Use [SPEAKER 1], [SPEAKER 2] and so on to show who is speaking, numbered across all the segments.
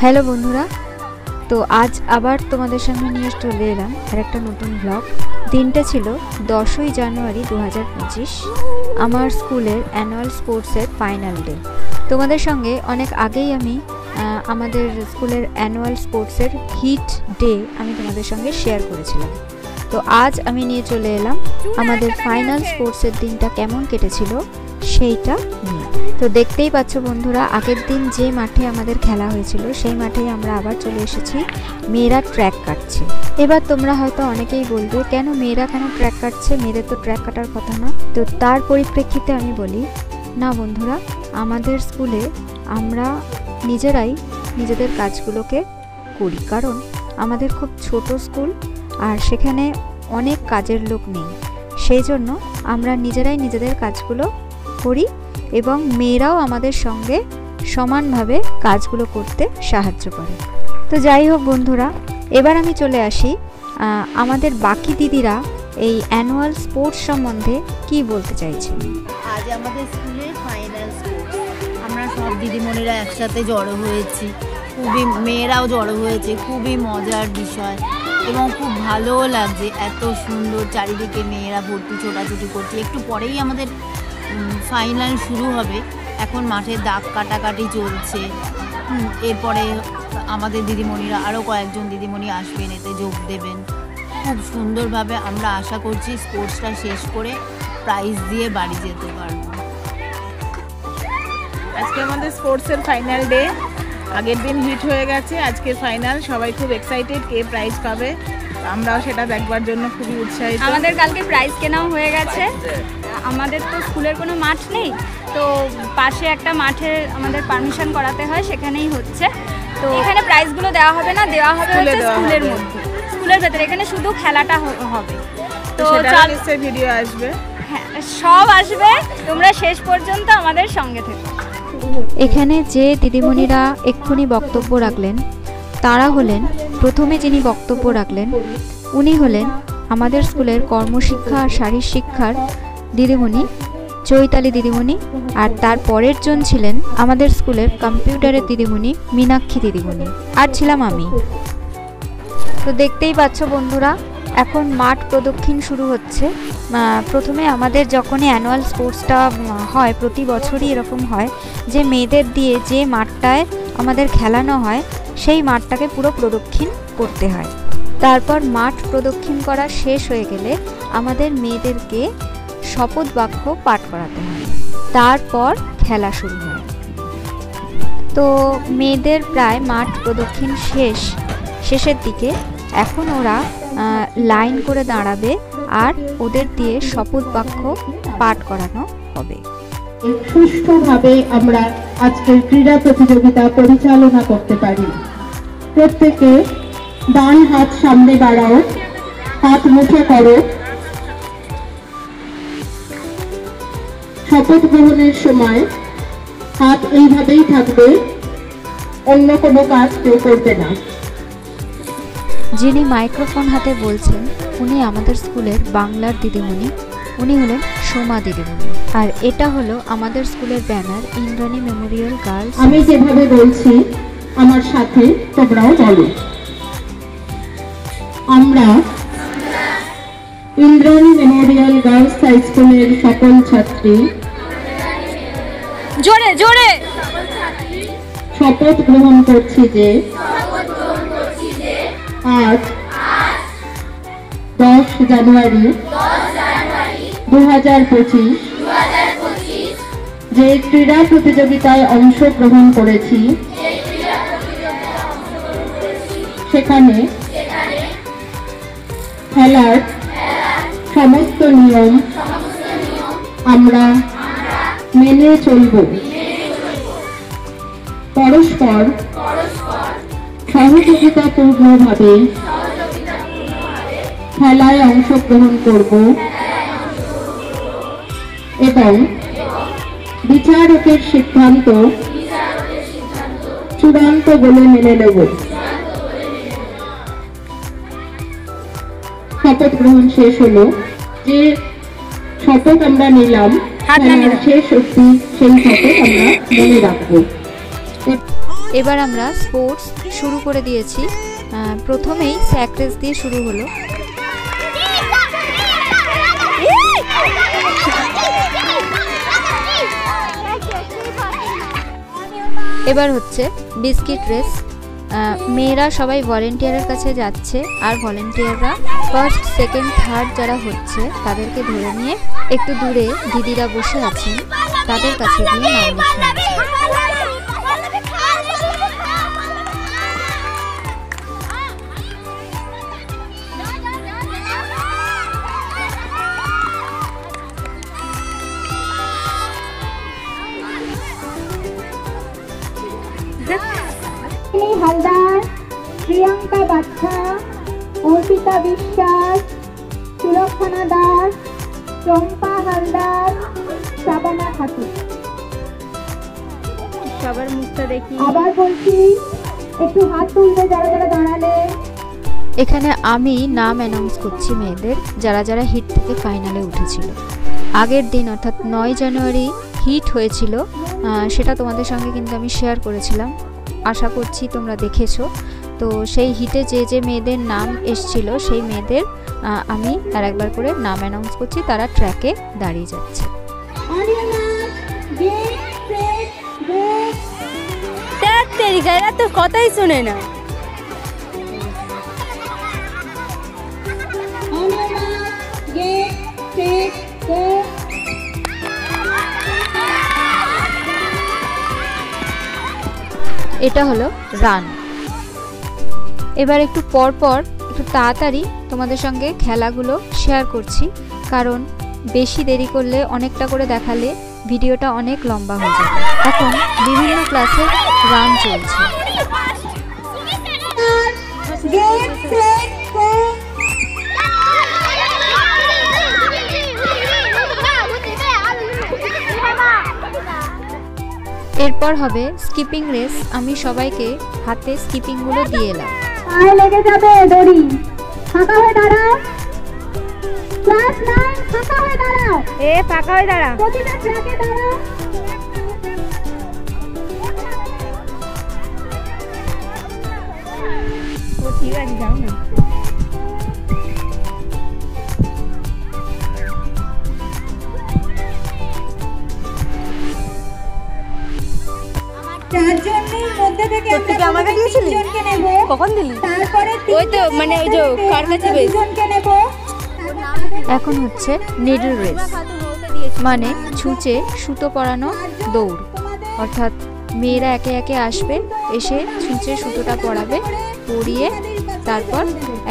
[SPEAKER 1] Hello বন্ধুরা, তো আজ আবার তোমাদের সামনে নিয়ে চলে এলাম আর একটা নতুন ব্লগ। দিনটা ছিল 10ই জানুয়ারি 2025, আমার স্কুলের অ্যানুয়াল স্পোর্টসের ফাইনাল ডে। তোমাদের সঙ্গে অনেক আগেই আমি আমাদের স্কুলের অ্যানুয়াল স্পোর্টসের হিট ডে আমি তোমাদের সঙ্গে শেয়ার করেছিলাম। তো আজ আমি নিয়ে চলে এলাম আমাদের ফাইনাল স্পোর্টসের দিনটা কেমন কেটেছিল সেইটা নিয়ে। তো দেখতেই পাচ্ছ বন্ধুরা, আগের দিন যে মাঠে আমাদের খেলা হয়েছিল সেই মাঠেই আমরা আবার চলে এসেছি। মেয়েরা ট্র্যাক কাটছে। এবার তোমরা হয়তো অনেকেই বলবে, কেন মেয়েরা কেন ট্র্যাক কাটছে, মেয়েদের তো ট্র্যাক কাটার কথা না। তো তার পরিপ্রেক্ষিতে আমি বলি, না বন্ধুরা, আমাদের স্কুলে আমরা নিজেরাই নিজেদের কাজগুলোকে করি, কারণ আমাদের খুব ছোট স্কুল আর সেখানে অনেক কাজের লোক নেই। সেই জন্য আমরা নিজেরাই নিজেদের কাজগুলো করি এবং মেয়েরাও আমাদের সঙ্গে সমানভাবে কাজগুলো করতে সাহায্য করে। তো যাই হোক বন্ধুরা, এবার আমি চলে আসি আমাদের বাকি দিদিরা এই অ্যানুয়াল স্পোর্টস সম্বন্ধে কি বলতে চাইছে।
[SPEAKER 2] আজ আমাদের স্কুলের ফাইনাল স্পোর্টস, আমরা সব দিদিমণিরা একসাথে জড়ো হয়েছি, খুবই মেয়েরাও জড়ো হয়েছে, খুবই মজার বিষয় এবং খুব ভালোও লাগছে। এত সুন্দর চারিদিকে মেয়েরা ভর্তি, ছোটাছুটি করছে। একটু পরেই আমাদের ফাইনাল শুরু হবে। এখন মাঠে দাগ কাটাকাটি চলছে। এরপরে আমাদের দিদিমণিরা আরও কয়েকজন দিদিমণি আসবেন, এতে যোগ দেবেন। খুব সুন্দরভাবে আমরা আশা করছি স্পোর্টসটা শেষ করে প্রাইজ দিয়ে বাড়ি যেতে পারবো।
[SPEAKER 3] আজকে আমাদের স্পোর্টসের ফাইনাল ডে। আগের দিন হিট হয়ে গেছে, আজকে ফাইনাল। সবাই খুব এক্সাইটেড কে প্রাইজ পাবে, আমরাও সেটা দেখবার জন্য খুবই উৎসাহিত।
[SPEAKER 4] আমাদের কালকে প্রাইজ কেনাও হয়ে গেছে। আমাদের তো স্কুলের কোনো মাঠ নেই, তো পাশে একটা মাঠে আমাদের পারমিশন করাতে হয়, সেখানেই হচ্ছে। তো এখানে প্রাইজগুলো দেওয়া হবে না, দেওয়া হবে স্কুলের মধ্যে, স্কুলের ভেতরে। এখানে শুধু খেলাটা হবে। তো
[SPEAKER 3] নিশ্চয়ই ভিডিও আসবে,
[SPEAKER 4] হ্যাঁ সব আসবে, তোমরা শেষ পর্যন্ত আমাদের সঙ্গে থেকো।
[SPEAKER 1] এখানে যে দিদিমণিরা এক্ষুনি বক্তব্য রাখলেন তারা হলেন, প্রথমে যিনি বক্তব্য রাখলেন উনি হলেন আমাদের স্কুলের কর্মশিক্ষা আর শারীর শিক্ষার দিদিমণি চৈতালি দিদিমণি, আর তার পরের জন ছিলেন আমাদের স্কুলের কম্পিউটারের দিদিমণি মীনাক্ষী দিদিমণি, আর ছিলাম আমি। তো দেখতেই পাচ্ছ বন্ধুরা, এখন মাঠ প্রদক্ষিণ শুরু হচ্ছে। প্রথমে আমাদের যখনই অ্যানুয়াল স্পোর্টসটা হয়, প্রতি বছরই এরকম হয় যে মেয়েদের দিয়ে যে মাঠটায় আমাদের খেলানো হয় সেই মাঠটাকে পুরো প্রদক্ষিণ করতে হয়। তারপর মাঠ প্রদক্ষিণ করা শেষ হয়ে গেলে আমাদের মেয়েদেরকে শপথ বাক্য পাঠ করাতে হয়, তারপর খেলা শুরু হয়। তো মেয়েদের প্রায় মাঠ প্রদক্ষিণ শেষের দিকে। এখন ওরা লাইন করে দাঁড়াবে আর ওদের দিয়ে শপথ বাক্য পাঠ করানো হবে।
[SPEAKER 5] সুষ্ঠুভাবে আমরা আজকের ক্রীড়া প্রতিযোগিতা পরিচালনা করতে পারি। প্রত্যেকে ডান হাত সামনে বাড়াও, হাত মুঠো করো। শপথ গ্রহণের সময় হাত এইভাবেই থাকবে, অন্য কোনো কাজ কেউ করবে না।
[SPEAKER 1] যিনি মাইক্রোফোন হাতে বলছেন উনি আমাদের স্কুলের বাংলার দিদিমণি, উনি হলেন সোমা দিদিমণি। আর এটা হলো আমাদের স্কুলের ব্যানার, ইন্দ্রাণী মেমোরিয়াল গার্লস।
[SPEAKER 5] আমি যেভাবে বলছি আমার সাথে তোমরাও বলো। আমরা ইন্দ্রাণী মেমোরিয়াল গার্লস হাই স্কুলের সকল ছাত্রী
[SPEAKER 4] জোরে জোরে
[SPEAKER 5] শপথ গ্রহণ করছি যে আজ 10 জানুয়ারি 2025 যে ক্রীড়া প্রতিযোগিতায় অংশগ্রহণ করেছি সেখানে খেলার সমস্ত নিয়ম আমরা মেনে চলব। পরস্পর সহযোগিতাপূর্ণভাবে খেলায় অংশগ্রহণ করব এবং বিচারকের সিদ্ধান্ত চূড়ান্ত বলে মেনে নেব। শপথ গ্রহণ শেষ হলো। যে শপথ আমরা নিলাম শেষ অবধি সেই শপথ আমরা মনে রাখবো।
[SPEAKER 1] এবার আমরা স্পোর্টস শুরু করে দিয়েছি। প্রথমেই স্যাক রেস দিয়ে শুরু হলো। এবার হচ্ছে বিস্কিট রেস। মেয়েরা সবাই ভলেন্টিয়ারের কাছে যাচ্ছে, আর ভলেন্টিয়াররা ফার্স্ট সেকেন্ড থার্ড যারা হচ্ছে তাদেরকে ধরে নিয়ে একটু দূরে দিদিরা বসে আছেন, তাদের কাছে গিয়ে নাম লিখাচ্ছে।
[SPEAKER 5] হালদার, প্রিয়াঙ্কা বাচ্চা, অর্পিতা বিশ্বাস, সুলক্ষণা দাস, চম্পা হালদার, শাবানা খাতুন।
[SPEAKER 1] সবার মুখটা দেখি।
[SPEAKER 5] আবার বলছি, একটু হাত তুলবে যারা যারা দাঁড়ালে।
[SPEAKER 1] এখানে আমি নাম অ্যানাউন্স করছি মেয়েদের যারা যারা হিট থেকে ফাইনালে উঠেছিল। আগের দিন অর্থাৎ 9 জানুয়ারি হিট হয়েছিল, সেটা তোমাদের সঙ্গে কিন্তু আমি শেয়ার করেছিলাম, আশা করছি তোমরা দেখেছো। তো সেই হিটে যে যে মেয়েদের নাম এসছিল সেই মেয়েদের আমি আর একবার করে নাম অ্যানাউন্স করছি, তারা ট্র্যাকে দাঁড়িয়ে যাচ্ছে।
[SPEAKER 2] তো কথাই শুনে না।
[SPEAKER 1] এটা হলো রান। এবার একটু পর পর একটু তাড়াতাড়ি তোমাদের সঙ্গে খেলাগুলো শেয়ার করছি, কারণ বেশি দেরি করলে অনেকটা করে দেখালে ভিডিওটা অনেক লম্বা হয়ে যাবে। এখন বিভিন্ন ক্লাসের রান চলছে। এরপর হবে স্কিপিং রেস। আমি সবাইকে হাতে স্কিপিংগুলো দিয়ে এলাম।
[SPEAKER 5] পায়ে লেগে যাবে দড়ি, ফাঁকা হয়ে দাঁড়াও। ক্লাস 9 ফাঁকা হয়ে দাঁড়াও।
[SPEAKER 4] ফাঁকা হয়ে দাঁড়া।
[SPEAKER 5] প্রতিটা ট্র্যাকে দাঁড়াও।
[SPEAKER 4] ঠিক আছে, যাও না।
[SPEAKER 5] চারজনের মধ্যে থেকে আমরা তিনজনকে নেব।
[SPEAKER 2] কখন দিলি?
[SPEAKER 5] তারপরে
[SPEAKER 2] ওই তো, মানে ওই যে কার কাছে বেশ।
[SPEAKER 5] তিনজনকে নেব।
[SPEAKER 1] এখন হচ্ছে নিডল রেস, মানে ছুঁচে সুতো পরানো দৌড়। অর্থাৎ মেয়েরা একে একে আসবে, এসে ছুঁচে সুতোটা পরাবে, পরিয়ে তারপর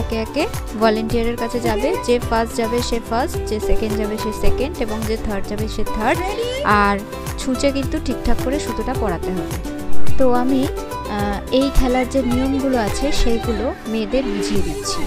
[SPEAKER 1] একে একে ভলেন্টিয়ারের কাছে যাবে। যে ফার্স্ট যাবে সে ফার্স্ট, যে সেকেন্ড যাবে সে সেকেন্ড, এবং যে থার্ড যাবে সে থার্ড। আর ছুঁচে কিন্তু ঠিকঠাক করে সুতোটা পরাতে হবে। তো আমি এই খেলার যে নিয়মগুলো আছে সেইগুলো মেয়েদের বুঝিয়ে দিচ্ছি।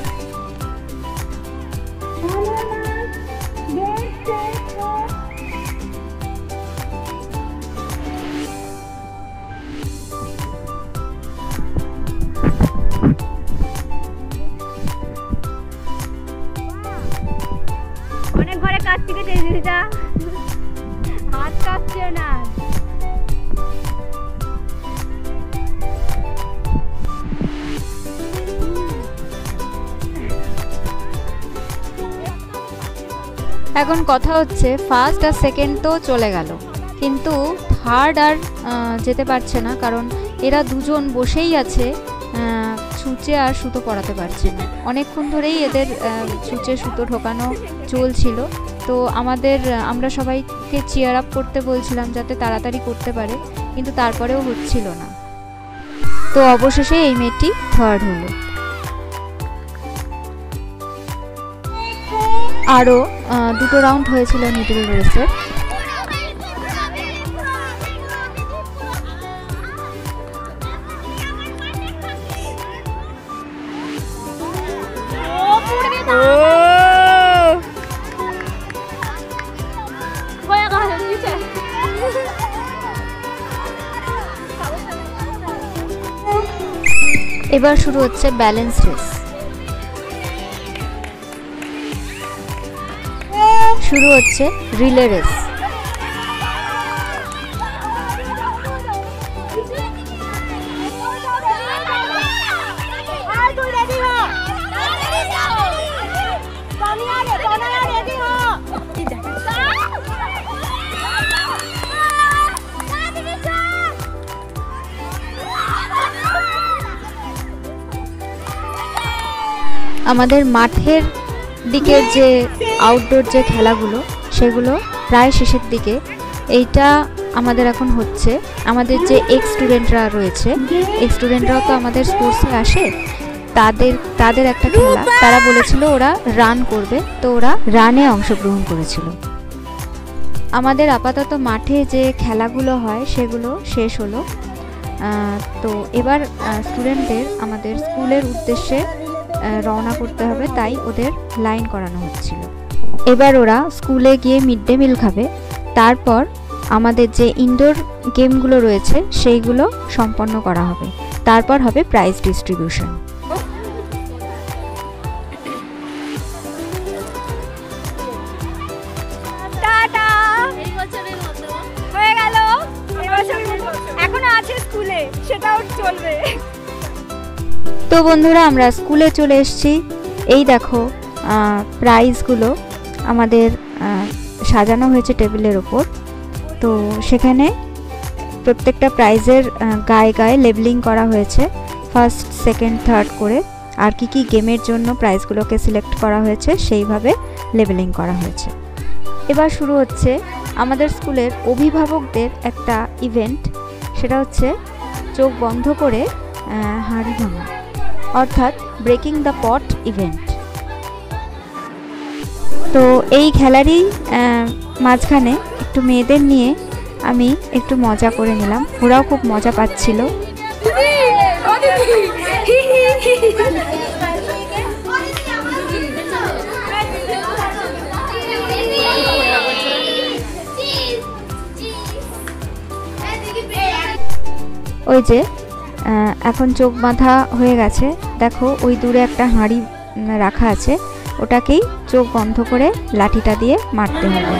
[SPEAKER 4] অনেক ঘরে কাজ শিখেছে দিদিটা, হাত কাঁপছে না।
[SPEAKER 1] এখন কথা হচ্ছে ফার্স্ট আর সেকেন্ড তো চলে গেল, কিন্তু থার্ড আর যেতে পারছে না, কারণ এরা দুজন বসেই আছে, ছুঁচে আর সুতো পরাতে পারছে না। অনেকক্ষণ ধরেই এদের ছুঁচে সুতো ঢোকানো চলছিল। তো আমরা সবাইকে চিয়ার আপ করতে বলছিলাম যাতে তাড়াতাড়ি করতে পারে, কিন্তু তারপরেও হচ্ছিল না। তো অবশেষে এই মেয়েটি থার্ড হলো। আরও দুটো রাউন্ড হয়েছিল নিডল রেসের। এবার শুরু হচ্ছে ব্যালেন্স রেস। শুরু হচ্ছে রিলে রেস। আমাদের মাঠের দিকের যে আউটডোর যে খেলাগুলো সেগুলো প্রায় শেষের দিকে। এইটা আমাদের এখন হচ্ছে। আমাদের যে এক্স স্টুডেন্টরা রয়েছে, এক্স স্টুডেন্টরাও তো আমাদের স্পোর্টসে আসে, তাদের একটা খেলা, তারা বলেছিল ওরা রান করবে, তো ওরা রানে অংশগ্রহণ করেছিল। আমাদের আপাতত মাঠে যে খেলাগুলো হয় সেগুলো শেষ হলো। তো এবার স্টুডেন্টদের আমাদের স্কুলের উদ্দেশ্যে রওনা করতে হবে, তাই ওদের লাইন করানো হচ্ছিল। এবার ওরা স্কুলে গিয়ে মিড ডে মিল খাবে, তারপর আমাদের যে ইনডোর গেমগুলো রয়েছে সেইগুলো সম্পন্ন করা হবে, তারপর হবে প্রাইজ ডিস্ট্রিবিউশন।
[SPEAKER 4] টাটা, হয়ে গেল এখনো আছে স্কুলে, সেটাও চলবে।
[SPEAKER 1] তো বন্ধুরা, আমরা স্কুলে চলে এসেছি। এই দেখো প্রাইজগুলো আমাদের সাজানো হয়েছে টেবিলের ওপর। তো সেখানে প্রত্যেকটা প্রাইজের গায়ে গায়ে লেবেলিং করা হয়েছে, ফার্স্ট, সেকেন্ড, থার্ড করে, আর কি কি গেমের জন্য প্রাইজগুলোকে সিলেক্ট করা হয়েছে সেইভাবে লেবেলিং করা হয়েছে। এবার শুরু হচ্ছে আমাদের স্কুলের অভিভাবকদের একটা ইভেন্ট, সেটা হচ্ছে চোখ বন্ধ করে হাঁড়ি ভাঙা, অর্থাৎ ব্রেকিং দ্য পট ইভেন্ট। তো এই খেলারই মাঝখানে একটু মেয়েদের নিয়ে আমি একটু মজা করে নিলাম, ওরাও খুব মজা পাচ্ছিল। ওই যে এখন চোখ বাঁধা হয়ে গেছে, দেখো ওই দূরে একটা হাঁড়ি রাখা আছে, ওটাকেই চোখ বন্ধ করে লাঠিটা দিয়ে মারতে হবে।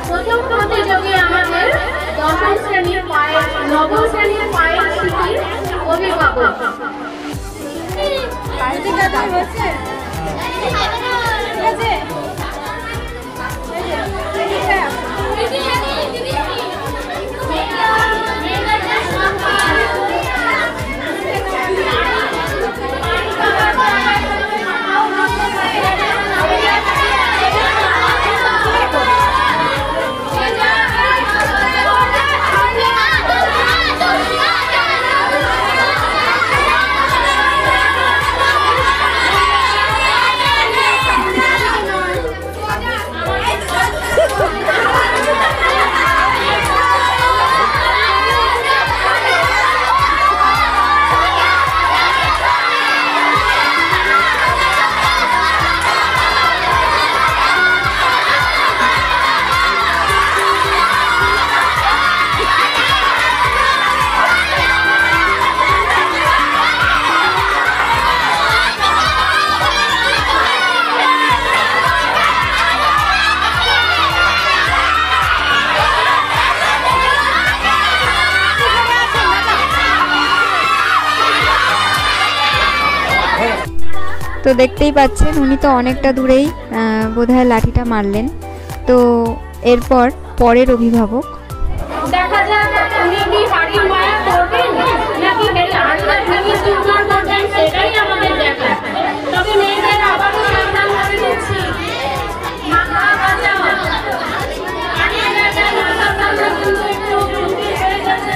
[SPEAKER 6] প্রথম প্রতিযোগী আমাদের দশম শ্রেণীর নবম শ্রেণীর পায়ের শিশির অভিভাবক।
[SPEAKER 1] তো দেখতেই পাচ্ছেন উনি তো অনেকটা দূরেই বোধহয় লাঠিটা মারলেন। তো এরপর পরের অভিভাবক,
[SPEAKER 6] দেখা যাক উনি কি হাড়ির মায়া করবেন নাকি আল্লাহ নিমিত উদ্ধার করবেন, সেটাই আমাদের দেখা। তবে মেয়েদের আবারও সাবধান করে দিচ্ছি, মাথা বাঁচাও, হাড়ির জায়গায় মাথা বাঁচাও, কিন্তু একটু ঝুঁকি হয়ে যাচ্ছে।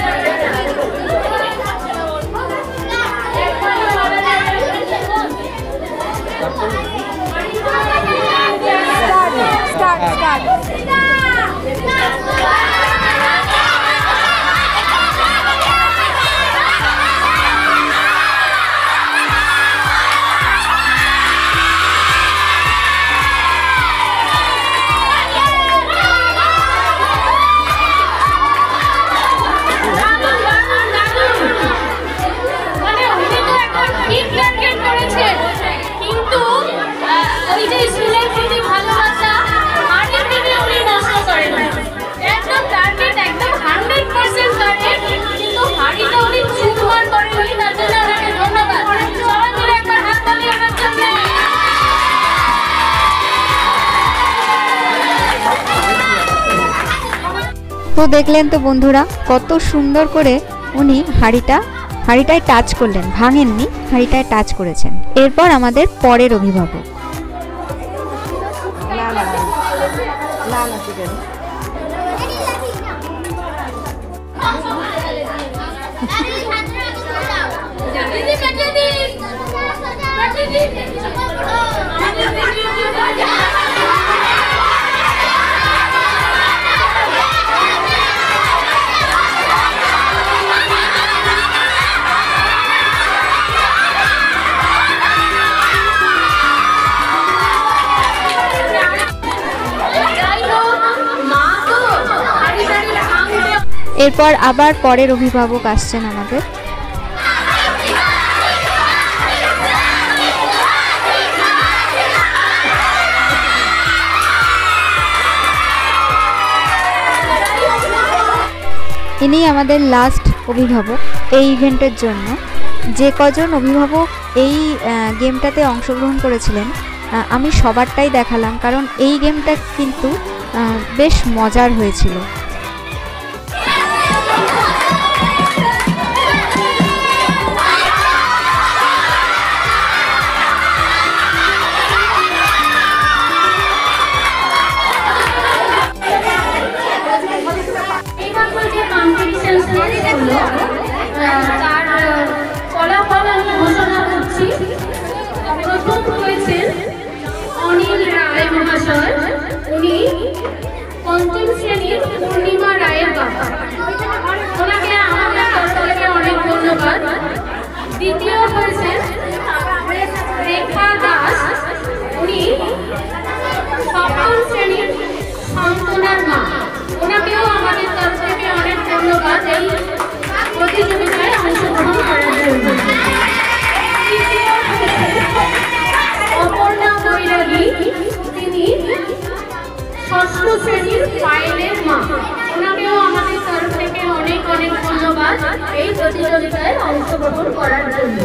[SPEAKER 1] তো দেখলেন তো বন্ধুরা কত সুন্দর করে উনি হাঁড়িটায় টাচ করলেন, ভাঙেননি, হাঁড়িটায় টাচ করেছেন। এরপর আমাদের পরের অভিভাবক। এরপর আবার পরের অভিভাবক আসছেন আমাদের। ইনি আমাদের লাস্ট অভিভাবক এই ইভেন্টের জন্য। যে কজন অভিভাবক এই গেমটাতে অংশগ্রহণ করেছিলেন আমি সবারটাই দেখালাম, কারণ এই গেমটা কিন্তু বেশ মজার হয়েছিল।
[SPEAKER 6] অনিল রায় মহাশয়, উনি পঞ্চম শ্রেণীর পূর্ণিমা রায়ের বাবা, ওনাকে আমাদের তরফ থেকে অনেক ধন্যবাদ। দ্বিতীয় হয়েছেন রেখা দাস, উনি সপ্তম শ্রেণীর সন্তনার মা, ওনাকেও আমাদের তরফ থেকে অনেক ধন্যবাদ এই প্রতিযোগিতায় অংশগ্রহণ করার জন্য। অপর্ণা বৈরাগী, তিনি ষষ্ঠ শ্রেণীর পায়েলের মা, ওনাকেও আমাদের তরফ থেকে অনেক অনেক ধন্যবাদ এই প্রতিযোগিতায় অংশগ্রহণ করার জন্য।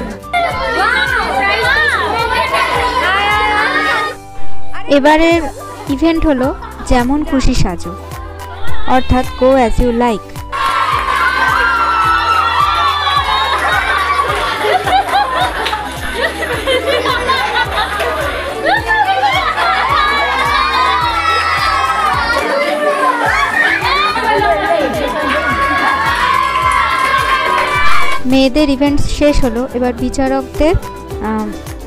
[SPEAKER 1] এবারের ইভেন্ট হলো যেমন খুশি সাজো, অর্থাৎ গো অ্যাজ ইউ লাইক। মেয়েদের ইভেন্ট শেষ হলো, এবার বিচারকদের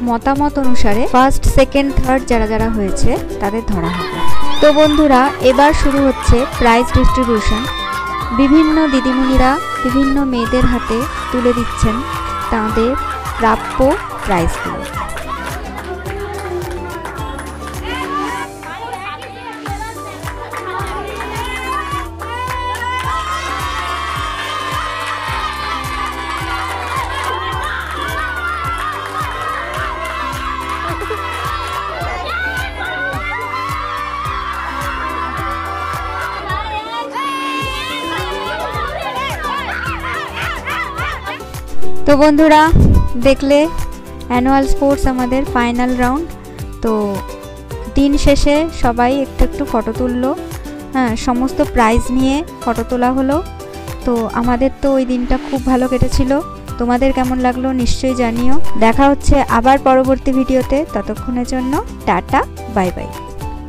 [SPEAKER 1] মতামত অনুসারে ফার্স্ট, সেকেন্ড, থার্ড যারা যারা হয়েছে তাদের ধরা হবে। তো বন্ধুরা এবার শুরু হচ্ছে প্রাইজ ডিস্ট্রিবিউশন। বিভিন্ন দিদিমণিরা বিভিন্ন মেয়েদের হাতে তুলে দিচ্ছেন তাদের প্রাপ্য প্রাইজগুলো। তো বন্ধুরা দেখলে অ্যানুয়াল স্পোর্টস আমাদের ফাইনাল রাউন্ড। তো দিন শেষে সবাই একটু একটু ফটো তুললো, হ্যাঁ, সমস্ত প্রাইজ নিয়ে ফটো তোলা হলো। তো আমাদের তো ওই দিনটা খুব ভালো কেটেছিল। তোমাদের কেমন লাগলো নিশ্চয়ই জানিও। দেখা হচ্ছে আবার পরবর্তী ভিডিওতে, ততক্ষণের জন্য টাটা, বাই বাই।